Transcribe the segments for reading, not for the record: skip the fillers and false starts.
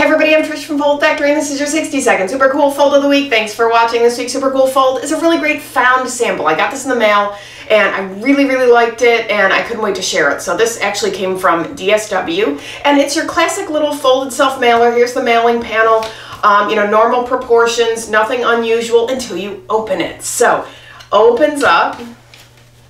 everybody, I'm Trish from Foldfactory and this is your 60-second super cool fold of the week. Thanks for watching. This week's super cool fold is a really great found sample. I got this in the mail and I really liked it and I couldn't wait to share it. So this actually came from DSW and it's your classic little folded self-mailer. Here's the mailing panel, normal proportions, nothing unusual until you open it. So opens up.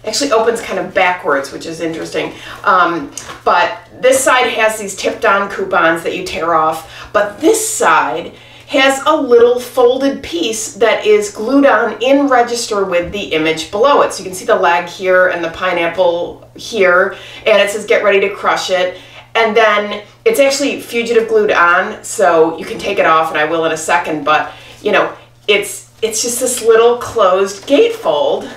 Actually opens kind of backwards, which is interesting. But this side has these tipped-on coupons that you tear off, but this side has a little folded piece that is glued on in register with the image below it. So you can see the leg here and the pineapple here, and it says get ready to crush it. And then it's actually fugitive glued on, so you can take it off, and I will in a second, but it's just this little closed gatefold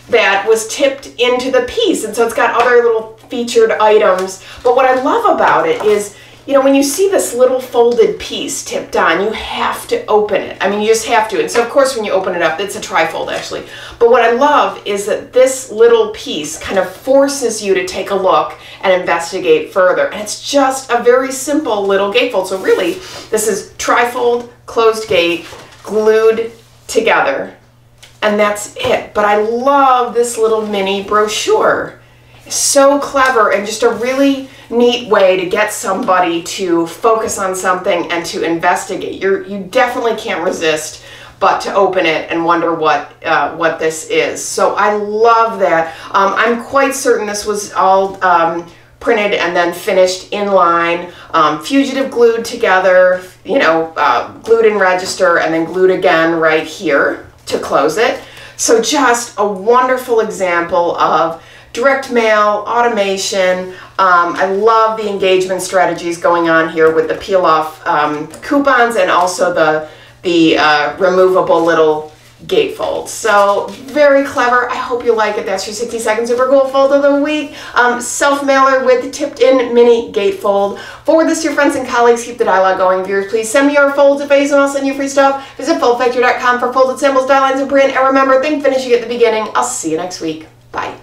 that was tipped into the piece, and so it's got other little featured items. But what I love about it is, when you see this little folded piece tipped on, you have to open it. I mean, you just have to. And so of course when you open it up, it's a trifold actually. But what I love is that this little piece kind of forces you to take a look and investigate further. And it's just a very simple little gatefold. So really, this is trifold, closed gate, glued together. And that's it. But I love this little mini brochure. It's so clever and just a really neat way to get somebody to focus on something and to investigate. You definitely can't resist but to open it and wonder what this is. So I love that. I'm quite certain this was all printed and then finished in line, fugitive glued together, glued in register and then glued again right here to close it. So just a wonderful example of direct mail, automation. I love the engagement strategies going on here with the peel off coupons and also the removable little gatefold. So very clever. I hope you like it. That's your 60-second super cool fold of the week. Self-mailer with the tipped in mini gatefold. Forward this to your friends and colleagues. Keep the dialogue going. Viewers, please send me your folds if I use and I'll send you free stuff. Visit foldfactory.com for folded samples, die lines, and print. And remember, think finish you get the beginning. I'll see you next week. Bye.